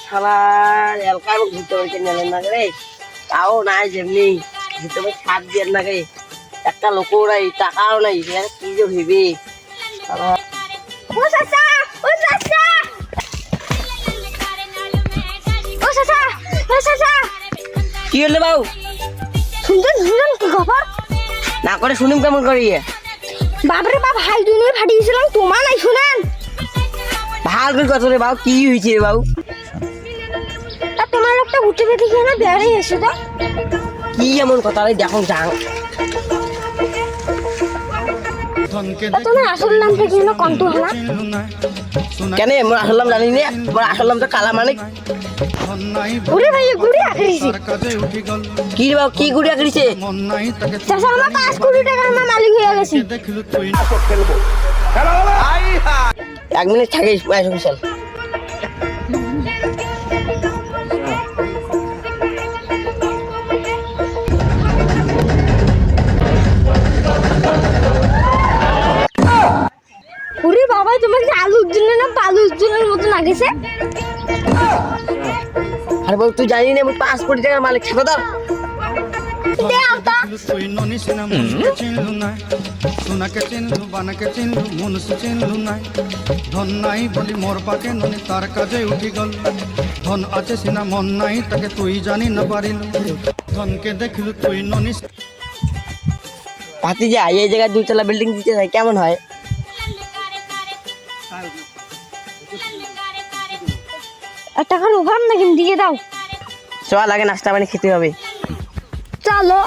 শালার এলকা এবং ঘুরতে পারছে নেলেন না রে তাও নাই যেমনি ঘুরতে পারে ছাদ দিয়ে না রে একটা লোকও নাই টাকাও নাই কি যে ভেবে কি হলো বাবু শুনছেন কি খবর না করে শুনিম কেমন করিয়ে বাপরে বাপ হাই দুনিয়ে ফাটিয়েছিলাম তোমার নাই শুনেন ভাল করে কথা রে বাবু কি হয়েছে রে বাবু তা তোমার একটা ঘুরতে বেঁধে গিয়ে না বেড়ে এসে তো কি এমন কথা রে দেখো যাও তোমার আসল নামটা কি হলো কন্টু হলা কেন মোর আসল নাম জানি না মোর আসল নাম তো কালা মানিক ওরে ভাই গুড়ি আখরিছি কি রে বাবু কি গুড়ি আখরিছে চাচা আমার 5 কোটি টাকার আমার মালিক হয়ে গেছি 1 মিনিট থাকিস পয়সা বিশাল ওরে বাবা তোমার কি আলুর জন্য না বালুর জন্য মতো লাগেছে আরে বাবু তুই জানি না আমি 5 কোটি টাকার মালিক ছাড়া দাও দেও তো সোনাকে চিনলু বানাকে চিনলু মনুষ্য চিনলু নাই ধন নাই বলি মোর পাকে ননি তার কাজে উঠি গল ধন আছে সিনা মন নাই তাকে তুই জানি না পারিলু ধনকে দেখিলু তুই ননি পাতি যা এই জায়গায় 2 তলা বিল্ডিং দিতে যায় কেমন হয় আর টাকার অভাব না কিন্তু দিয়ে দাও চল আগে নাস্তা পানি খেতে হবে চলো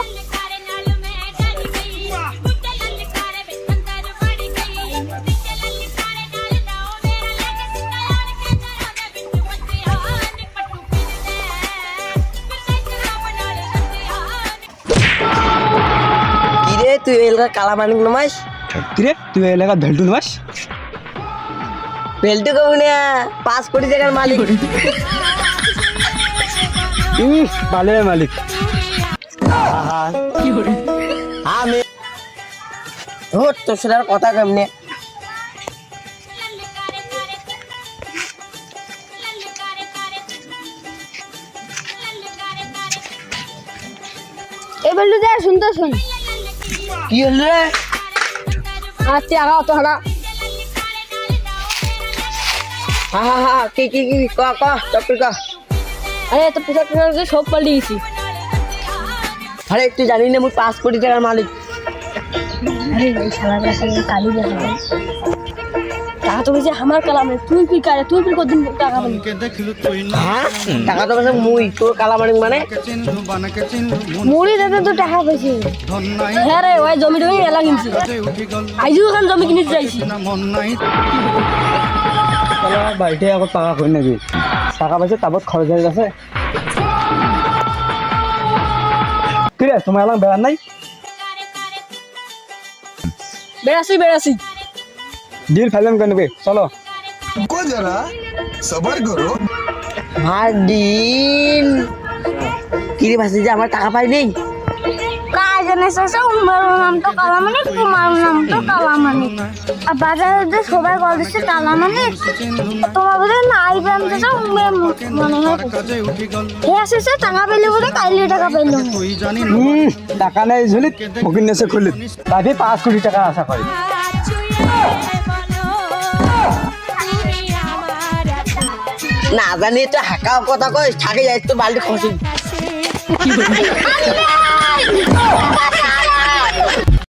কিরে তুই এলাকা কালা মানিক নমাস কিরে তুই এলাকা ভেলটু মাস বেল্টু কবু না 5 কোটি টাকার মালিক ভালো মালিক আমি ধর তোর সাথে আর কথা কেমনে এবার যা শুনতে শুন কি হল রে আচ্ছা আগা তো হারা হা কি ক টপিক ক আরে তো পোশাক টোশাক সব পাল্টে গেছি আরে তুই জানি না আমি 5 কোটি টাকার মালিক আরে ভাই শালার সাথে কালি দেখা টাকা তো বলছে আমার কালামে তুই কি করে তুই কি কদিন টাকা পাবি ধনকে দেখিলু তুই হ্যাঁ টাকা তো বসে মুই তোর কালা মানিক মানে চিনলু বানাকে চিনলু মুড়ি দিতে তো টাকা পাইছি ধন নাই হ্যাঁ রে ওই জমি টমি এলা কিনছি কাজে উঠি গল আইজু ওখান জমি কিনতে চাইছি না মন নাই বাড়িতে আকৌ টাকা কই নাকি টাকা পাইছে তাবত খরচ হয়ে গেছে কিরে তোমার এলাম বেড়ার নাই বেড়াছি ডিল ফেলাম কেন চলো को जरा सबर करो দিন কিরে ভাসি যে আমার টাকা পাই নেই কাজ জানে চাচা উমার নাম তো কালামানি তোমার নাম তো কালামানি আর বাজারে যে সবাই বল দিচ্ছে কালামানি তোমার বোধহয় নাই ব্যায়াম চাচা উমার মনে হয় কাজে উঠি গল হে আসছে টাকা পেলে বলে কাইলে টাকা পেলো তুই জানি টাকা নেই ঝুলি ফকির নেছে খুলি তাকে 5 কোটি টাকা আশা করে না জানি তো হাঁকা কথা কই থাকে যাই তো বালতি খসি